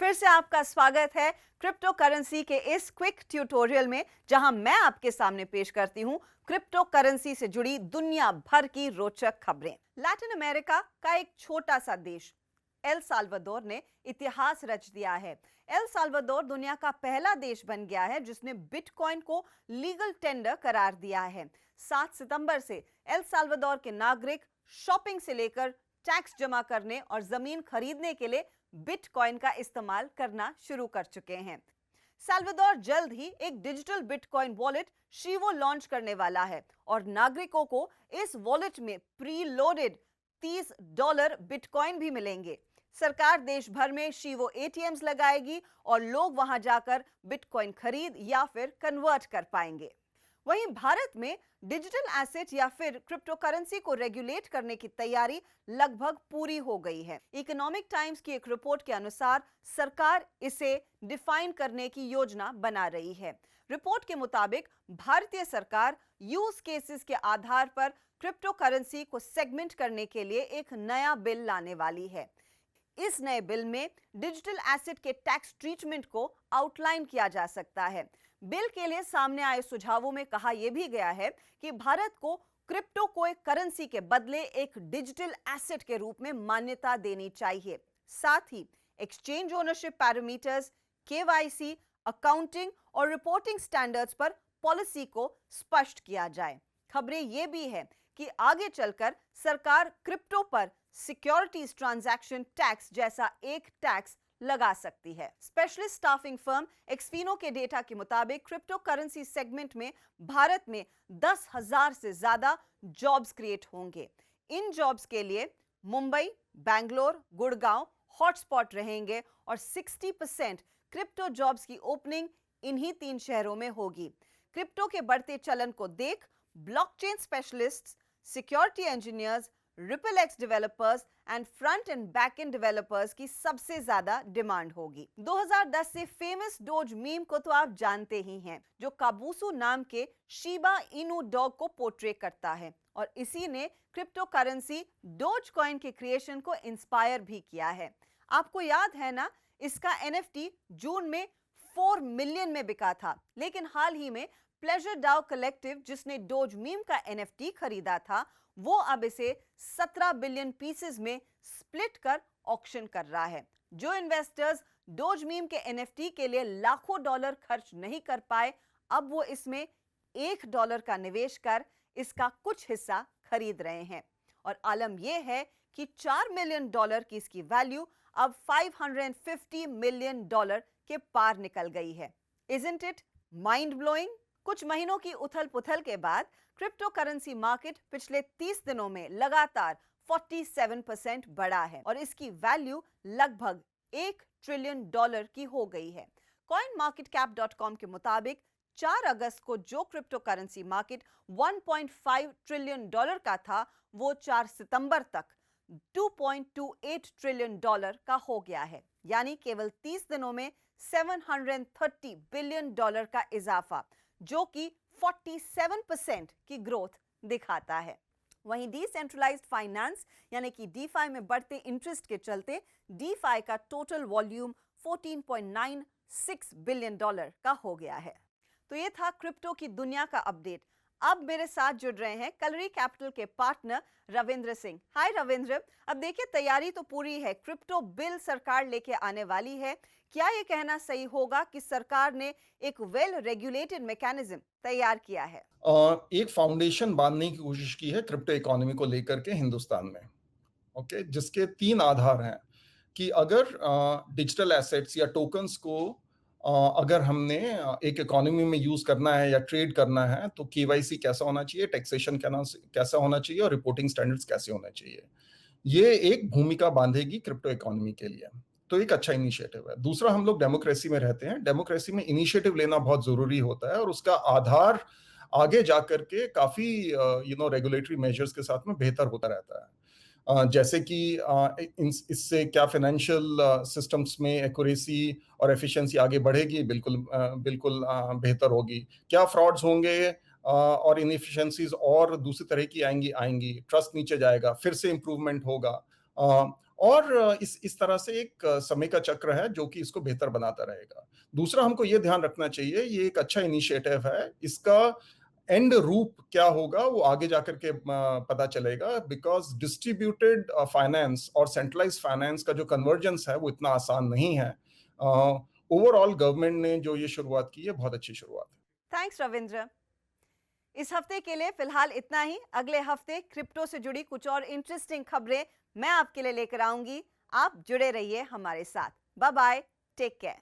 फिर से आपका स्वागत है क्रिप्टो करेंसी के इस क्विक ट्यूटोरियल में, जहां मैं आपके सामने पेश करती हूं क्रिप्टो करेंसी से जुड़ी दुनिया भर की रोचक खबरें। लैटिन अमेरिका का एक छोटा सा देश एल साल्वाडोर ने इतिहास रच दिया है। एल साल्वाडोर दुनिया का पहला देश बन गया है जिसने बिटकॉइन को लीगल टेंडर करार दिया है। 7 सितंबर से एल साल्वाडोर के नागरिक शॉपिंग से लेकर टैक्स जमा करने और जमीन खरीदने के लिए बिटकॉइन का इस्तेमाल करना शुरू कर चुके हैं। साल्वाडोर जल्द ही एक डिजिटल बिटकॉइन वॉलेट शिवो लॉन्च करने वाला है और नागरिकों को इस वॉलेट में प्री लोडेड $30 बिटकॉइन भी मिलेंगे। सरकार देश भर में शिवो एटीएम्स लगाएगी और लोग वहां जाकर बिटकॉइन खरीद या फिर कन्वर्ट कर पाएंगे। वहीं भारत में डिजिटल एसेट या फिर क्रिप्टो करेंसी को रेगुलेट करने की तैयारी लगभग पूरी हो गई है। इकोनॉमिक टाइम्स की एक रिपोर्ट के अनुसार सरकार इसे डिफाइन करने की योजना बना रही है। रिपोर्ट के मुताबिक भारतीय सरकार यूज केसेस के आधार पर क्रिप्टो करेंसी को सेगमेंट करने के लिए एक नया बिल लाने वाली है। इस नए बिल में डिजिटल एसेट के टैक्स ट्रीटमेंट को आउटलाइन किया जा सकता है। बिल के लिए सामने आए सुझावों में कहा यह भी गया है कि भारत को क्रिप्टो को एक करेंसी के बदले एक डिजिटल एसेट के रूप में मान्यता देनी चाहिए। साथ ही exchange ownership parameters, KYC, accounting और रिपोर्टिंग स्टैंडर्ड्स पर पॉलिसी को स्पष्ट किया जाए। खबरें यह भी है कि आगे चलकर सरकार क्रिप्टो पर सिक्योरिटीज ट्रांजैक्शन टैक्स जैसा एक टैक्स लगा सकती है। स्पेशलिस्ट स्टाफिंग फर्म एक्सफिनो के डेटा के मुताबिक क्रिप्टो करेंसी सेगमेंट में भारत में 10,000 से ज्यादा जॉब्स क्रिएट होंगे। इन जॉब्स के लिए मुंबई, बैंगलोर, गुड़गांव हॉटस्पॉट रहेंगे और 60% क्रिप्टो जॉब्स की ओपनिंग इन्हीं 3 शहरों में होगी। क्रिप्टो के बढ़ते चलन को देख blockchain specialists, security engineers, ripple x developers and front end back and developers की सबसे ज्यादा डिमांड होगी। 2010 से फेमस डोज मीम को तो आप जानते ही हैं, जो काबूसू नाम के शिबा इनू डॉग को पोर्ट्रे करता है और इसी ने क्रिप्टो करेंसी डोज कॉइन के क्रिएशन को इंस्पायर भी किया है। आपको याद है ना, इसका एनएफटी जून में 4 मिलियन में बिका था, लेकिन हाल ही में प्लेजर डाउ कलेक्टिव, जिसने डोज मीम का एनएफटी खरीदा था, वो अब इसे 17 बिलियन पीसेस में स्प्लिट कर ऑक्शन कर रहा है। जो इन्वेस्टर्स डोज मीम के एनएफटी के लिए लाखों डॉलर खर्च नहीं कर पाए, अब वो इसमें $1 का निवेश कर इसका कुछ हिस्सा खरीद रहे हैं और आलम यह है कि $4 मिलियन की इसकी वैल्यू अब $550 मिलियन के पार निकल गई है। Isn't it mind blowing? कुछ महीनों की उथल पुथल के बाद क्रिप्टो करेंसी मार्केट पिछले 30 दिनों में लगातार 47% बढ़ा है और इसकी वैल्यू लगभग $1 ट्रिलियन की हो गई है। coinmarketcap.com के मुताबिक 4 अगस्त को जो क्रिप्टो करेंसी मार्केट $1.5 ट्रिलियन का था, वो 4 सितंबर तक $2.28 ट्रिलियन का हो गया है। यानी केवल 30 दिनों में $730 बिलियन का इजाफा, जो कि 47% की ग्रोथ दिखाता है। वहीं डिसेंट्रलाइज्ड फाइनेंस यानी कि डीफाई में बढ़ते इंटरेस्ट के चलते डीफाई का टोटल वॉल्यूम $14.96 बिलियन का हो गया है। तो ये था क्रिप्टो की दुनिया का अपडेट। अब मेरे साथ जुड़ रहे हैं कलरी कैपिटल के पार्टनर रविंद्र सिंह। हाय रविंद्र, अब देखिए तैयारी तो पूरी है, क्रिप्टो बिल सरकार लेके आने वाली है। क्या ये कहना सही होगा कि सरकार ने एक वेल रेगुलेटेड मैकेनिज्म तैयार किया है? एक फाउंडेशन बांधने की कोशिश की है क्रिप्टो इकोनॉमी को लेकर के हिंदुस्तान में। ओके, जिसके 3 आधार हैं कि अगर डिजिटल एसेट्स या टोकन्स को अगर हमने एक इकोनॉमी में यूज करना है या ट्रेड करना है, तो केवाईसी कैसा होना चाहिए, टैक्सेशन कैसा होना चाहिए और रिपोर्टिंग स्टैंडर्ड्स कैसे होने चाहिए। ये एक भूमिका बांधेगी क्रिप्टो इकोनॉमी के लिए। तो एक अच्छा इनिशिएटिव है। दूसरा, हम लोग डेमोक्रेसी में रहते हैं। डेमोक्रेसी में इनिशिएटिव लेना बहुत जरूरी होता है और उसका आधार आगे जाकर के काफी रेगुलेटरी मेजर्स के साथ में बेहतर होता रहता है। जैसे कि इससे क्या फाइनेंशियल सिस्टम्स में एक्यूरेसी और एफिशिएंसी आगे बढ़ेगी, बिल्कुल बेहतर होगी। क्या फ्रॉड्स होंगे और इनएफिशिएंसीज और दूसरी तरह की आएंगी, ट्रस्ट नीचे जाएगा, फिर से इंप्रूवमेंट होगा। और इस तरह से एक समय का चक्र है जो कि इसको बेहतर बनाता रहेगा। दूसरा हमको ये ध्यान रखना चाहिए, ये एक अच्छा इनिशिएटिव है, इसका एंड रूप क्या होगा वो आगे जाकर के पता चलेगा, बिकॉज़ डिस्ट्रीब्यूटेड फाइनेंस और सेंट्रलाइज्ड फाइनेंस का जो कन्वर्जेंस है वो इतना आसान नहीं है। ओवरऑल गवर्नमेंट ने जो ये शुरुआत की है बहुत अच्छी शुरुआत है। थैंक्स रविंद्र। इस हफ्ते के लिए फिलहाल इतना ही। अगले हफ्ते क्रिप्टो से जुड़ी कुछ और इंटरेस्टिंग खबरें मैं आपके लिए लेकर आऊंगी। आप जुड़े रहिए हमारे साथ। Bye bye, take care.